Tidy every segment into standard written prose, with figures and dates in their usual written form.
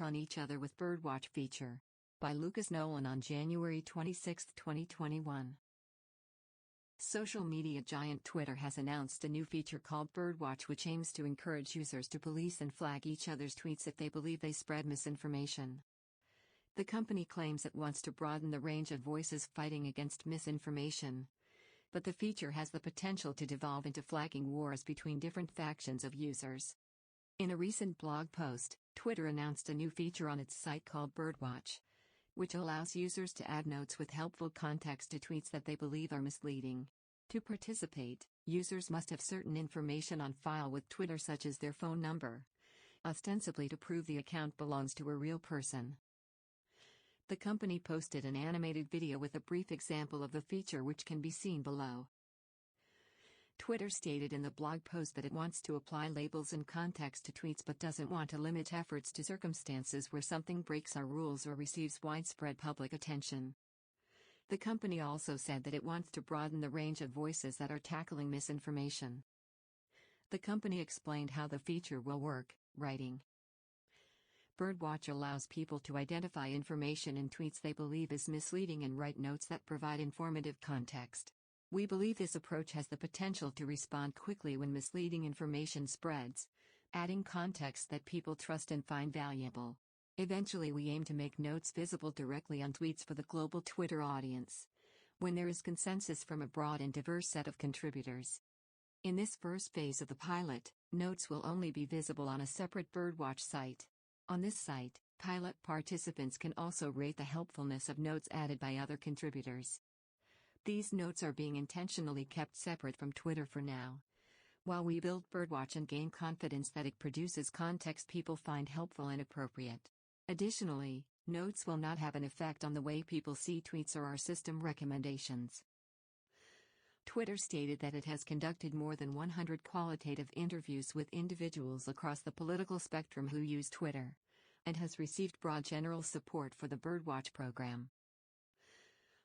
on each other with Birdwatch feature. By Lucas Nolan on January 26, 2021. Social media giant Twitter has announced a new feature called Birdwatch, which aims to encourage users to police and flag each other's tweets if they believe they spread misinformation. The company claims it wants to broaden the range of voices fighting against misinformation. But the feature has the potential to devolve into flagging wars between different factions of users. In a recent blog post, Twitter announced a new feature on its site called Birdwatch, which allows users to add notes with helpful context to tweets that they believe are misleading. To participate, users must have certain information on file with Twitter, such as their phone number, ostensibly to prove the account belongs to a real person. The company posted an animated video with a brief example of the feature, which can be seen below. Twitter stated in the blog post that it wants to apply labels and context to tweets but doesn't want to limit efforts to circumstances where something breaks our rules or receives widespread public attention. The company also said that it wants to broaden the range of voices that are tackling misinformation. The company explained how the feature will work, writing, Birdwatch allows people to identify information in tweets they believe is misleading and write notes that provide informative context. We believe this approach has the potential to respond quickly when misleading information spreads, adding context that people trust and find valuable. Eventually, we aim to make notes visible directly on tweets for the global Twitter audience, when there is consensus from a broad and diverse set of contributors. In this first phase of the pilot, notes will only be visible on a separate Birdwatch site. On this site, pilot participants can also rate the helpfulness of notes added by other contributors. These notes are being intentionally kept separate from Twitter for now, while we build Birdwatch and gain confidence that it produces context people find helpful and appropriate. Additionally, notes will not have an effect on the way people see tweets or our system recommendations. Twitter stated that it has conducted more than 100 qualitative interviews with individuals across the political spectrum who use Twitter, and has received broad general support for the Birdwatch program.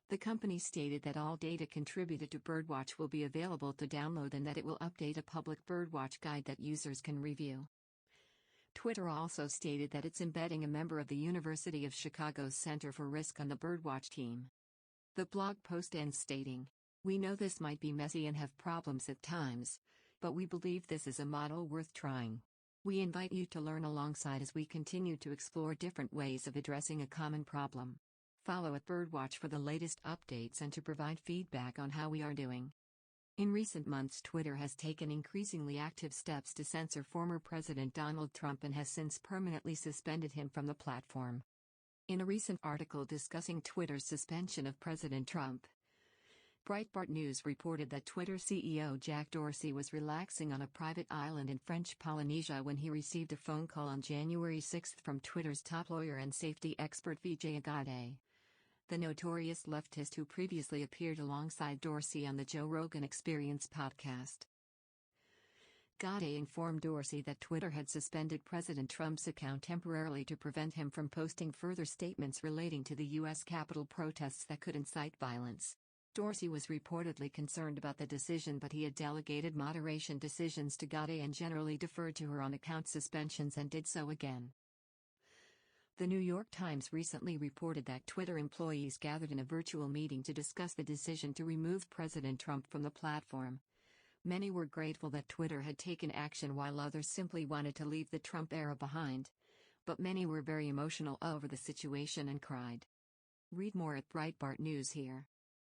The company stated that all data contributed to Birdwatch will be available to download and that it will update a public Birdwatch guide that users can review. Twitter also stated that it's embedding a member of the University of Chicago's Center for Risk on the Birdwatch team. The blog post ends stating, "We know this might be messy and have problems at times, but we believe this is a model worth trying. We invite you to learn alongside as we continue to explore different ways of addressing a common problem. Follow at Birdwatch for the latest updates and to provide feedback on how we are doing." In recent months, Twitter has taken increasingly active steps to censor former President Donald Trump and has since permanently suspended him from the platform. In a recent article discussing Twitter's suspension of President Trump, Breitbart News reported that Twitter CEO Jack Dorsey was relaxing on a private island in French Polynesia when he received a phone call on January 6 from Twitter's top lawyer and safety expert Vijay Gadde, the notorious leftist who previously appeared alongside Dorsey on the Joe Rogan Experience podcast. Gadde informed Dorsey that Twitter had suspended President Trump's account temporarily to prevent him from posting further statements relating to the U.S. Capitol protests that could incite violence. Dorsey was reportedly concerned about the decision, but he had delegated moderation decisions to Gadde and generally deferred to her on account suspensions and did so again. The New York Times recently reported that Twitter employees gathered in a virtual meeting to discuss the decision to remove President Trump from the platform. Many were grateful that Twitter had taken action while others simply wanted to leave the Trump era behind. But many were very emotional over the situation and cried. Read more at Breitbart News here.